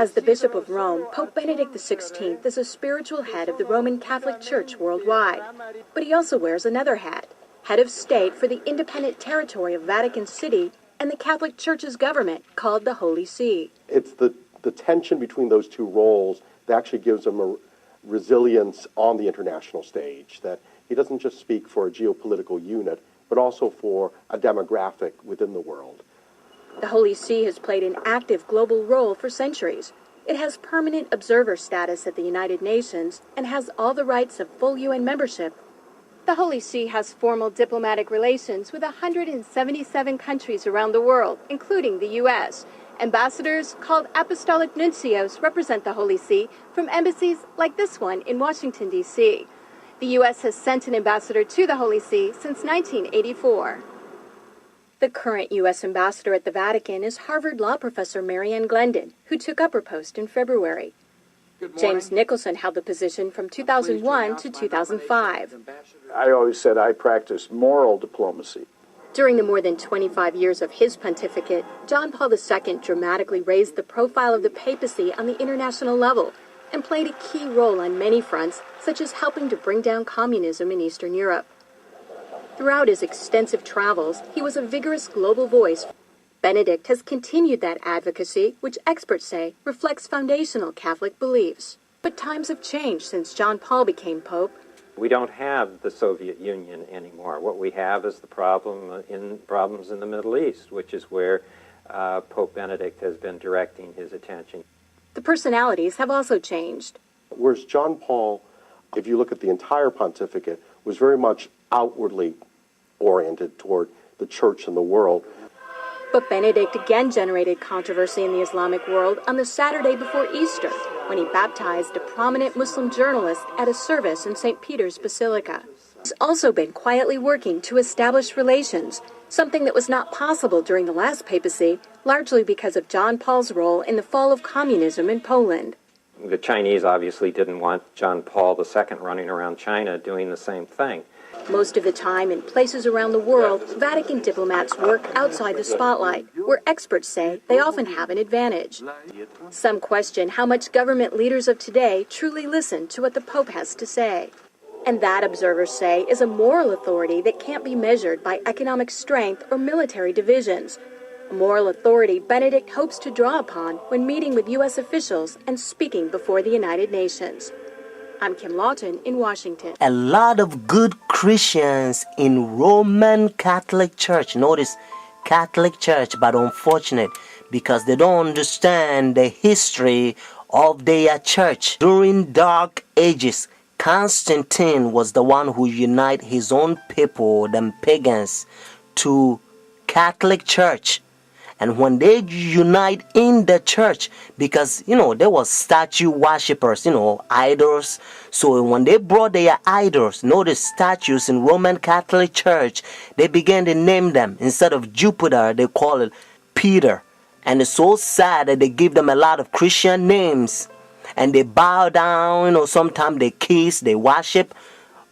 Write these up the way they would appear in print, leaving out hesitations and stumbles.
As the Bishop of Rome, Pope Benedict XVI is a spiritual head of the Roman Catholic Church worldwide. But he also wears another hat, head of state for the independent territory of Vatican City and the Catholic Church's government, called the Holy See. It's the tension between those two roles that actually gives him a resilience on the international stage, that he doesn't just speak for a geopolitical unit, but also for a demographic within the world. The Holy See has played an active global role for centuries. It has permanent observer status at the United Nations and has all the rights of full UN membership. The Holy See has formal diplomatic relations with 177 countries around the world, including the U.S. Ambassadors, called apostolic nuncios, represent the Holy See from embassies like this one in Washington, D.C. The U.S. has sent an ambassador to the Holy See since 1984. The current U.S. ambassador at the Vatican is Harvard Law professor Marianne Glendon, who took up her post in February. James Nicholson held the position from 2001 to 2005. I always said I practice moral diplomacy. During the more than 25 years of his pontificate, John Paul II dramatically raised the profile of the papacy on the international level and played a key role on many fronts, such as helping to bring down communism in Eastern Europe. Throughout his extensive travels, he was a vigorous global voice. Benedict has continued that advocacy, which experts say reflects foundational Catholic beliefs. But times have changed since John Paul became Pope. We don't have the Soviet Union anymore. What we have is the problems in the Middle East, which is where Pope Benedict has been directing his attention. The personalities have also changed. Whereas John Paul, if you look at the entire pontificate, was very much outwardly oriented toward the church and the world. But Benedict again generated controversy in the Islamic world on the Saturday before Easter, when he baptized a prominent Muslim journalist at a service in St. Peter's Basilica. He's also been quietly working to establish relations, something that was not possible during the last papacy, largely because of John Paul's role in the fall of communism in Poland. The Chinese obviously didn't want John Paul II running around China doing the same thing. Most of the time, in places around the world, Vatican diplomats work outside the spotlight, where experts say they often have an advantage. Some question how much government leaders of today truly listen to what the Pope has to say. And that, observers say, is a moral authority that can't be measured by economic strength or military divisions. A moral authority Benedict hopes to draw upon when meeting with U.S. officials and speaking before the United Nations. I'm Kim Lawton in Washington. A lot of good Christians in Roman Catholic Church, notice Catholic Church, but unfortunate because they don't understand the history of their church. During Dark Ages, Constantine was the one who united his own people, them pagans, to Catholic Church. And when they unite in the church, because, there was statue worshippers, idols. So when they brought their idols, notice statues in Roman Catholic Church, they began to name them. Instead of Jupiter, they call it Peter. And it's so sad that they give them a lot of Christian names. And they bow down, sometimes they kiss, they worship.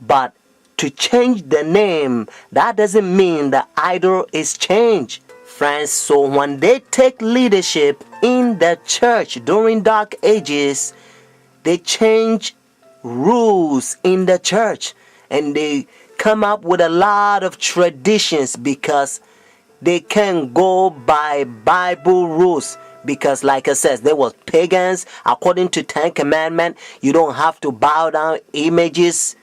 But to change the name, that doesn't mean the idol is changed. Friends, so when they take leadership in the church during Dark Ages, they change rules in the church and they come up with a lot of traditions because they can't go by Bible rules. Because like I said, there was pagans. According to Ten Commandments, you don't have to bow down images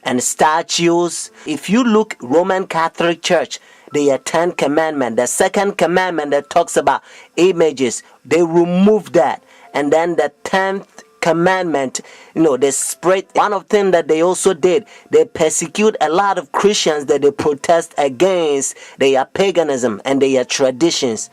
and statues. If you look Roman Catholic Church, the Ten Commandments, the second commandment that talks about images, they removed that. And then the 10th commandment, they spread. One of them that they also did, they persecute a lot of Christians that they protest against their paganism and their traditions.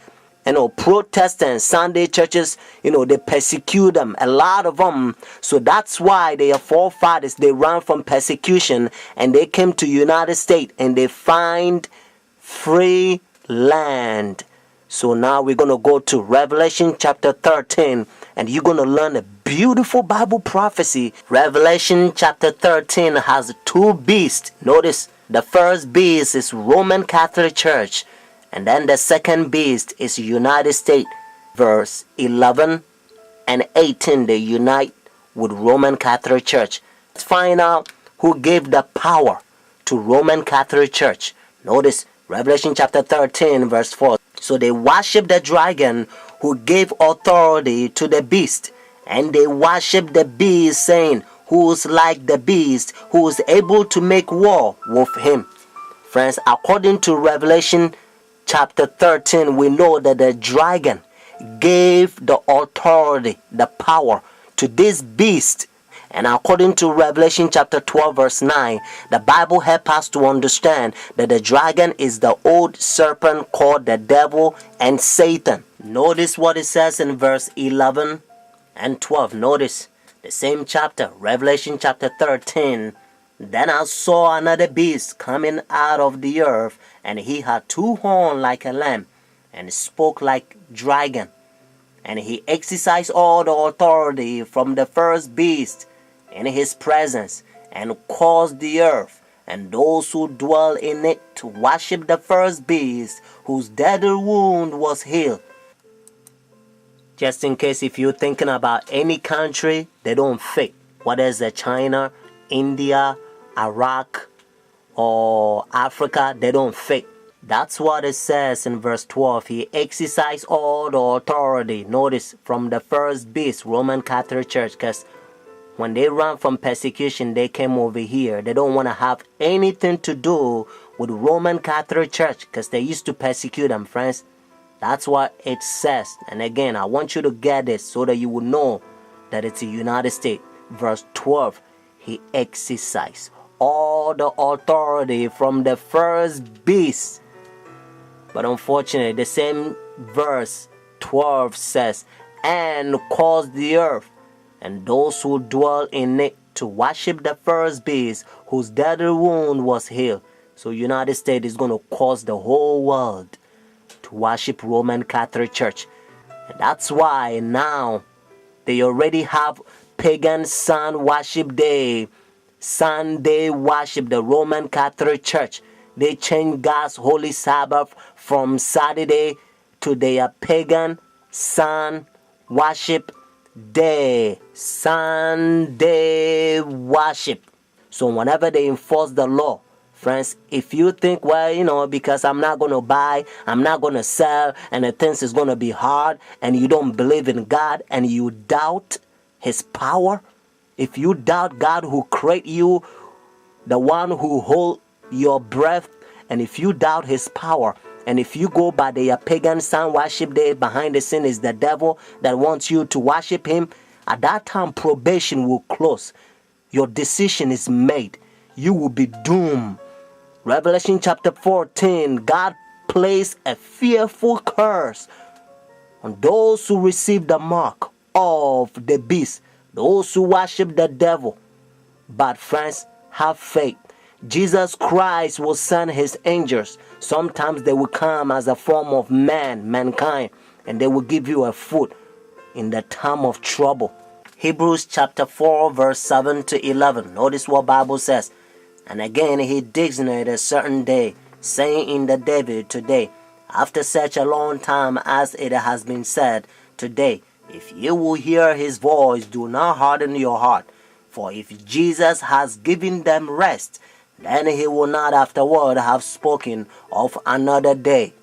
Protestant Sunday churches, they persecute them, a lot of them. So that's why their forefathers, they ran from persecution and they came to United States and they find free land. So now we're going to go to Revelation chapter 13 and you're going to learn a beautiful Bible prophecy. Revelation chapter 13 has two beasts. Notice the first beast is Roman Catholic Church and then the second beast is United States. Verse 11 and 18 they unite with Roman Catholic Church. Let's find out who gave the power to Roman Catholic Church. Notice Revelation chapter 13 verse 4. So they worship the dragon who gave authority to the beast, and they worship the beast, saying, who's like the beast, who is able to make war with him. Friends, according to Revelation chapter 13, we know that the dragon gave the authority, the power to this beast. And according to Revelation chapter 12 verse 9, the Bible helps us to understand that the dragon is the old serpent called the devil and Satan. Notice what it says in verse 11 and 12. Notice the same chapter, Revelation chapter 13. Then I saw another beast coming out of the earth, and he had 2 horns like a lamb, and spoke like dragon. And he exercised all the authority from the first beast in his presence, and caused the earth and those who dwell in it to worship the first beast, whose deadly wound was healed. Just in case if you're thinking about any country, they don't fit. Whether it's China, India, Iraq, or Africa, they don't fit. That's what it says in verse 12. He exercised all the authority, notice, from the first beast, Roman Catholic Church, because when they ran from persecution, they came over here. They don't want to have anything to do with Roman Catholic Church because they used to persecute them, friends. That's what it says. And again, I want you to get this so that you will know that it's the United States. Verse 12, he exercised all the authority from the first beast. But unfortunately, the same verse 12 says, and caused the earth and those who dwell in it to worship the first beast, whose deadly wound was healed. So United States is going to cause the whole world to worship Roman Catholic Church. And that's why now they already have pagan sun worship day, Sunday worship, the Roman Catholic Church. They change God's holy Sabbath from Saturday to their pagan sun worship day, Sunday worship. So whenever they enforce the law, friends, if you think, well, because I'm not going to buy, I'm not going to sell, and the things is going to be hard, and you don't believe in God, and you doubt his power, if you doubt God who created you, the one who hold your breath, and if you doubt his power, and if you go by their pagan sun worship day, behind the scene is the devil that wants you to worship him, at that time probation will close. Your decision is made. You will be doomed. Revelation chapter 14, God placed a fearful curse on those who receive the mark of the beast, those who worship the devil. But friends, have faith. Jesus Christ will send his angels. Sometimes they will come as a form of mankind, and they will give you a food in the time of trouble. Hebrews chapter 4 verse 7 to 11. Notice what Bible says. And again he designated a certain day, saying in the David today, after such a long time as it has been said today, if you will hear his voice, do not harden your heart. For if Jesus has given them rest, then he will not afterward have spoken of another day.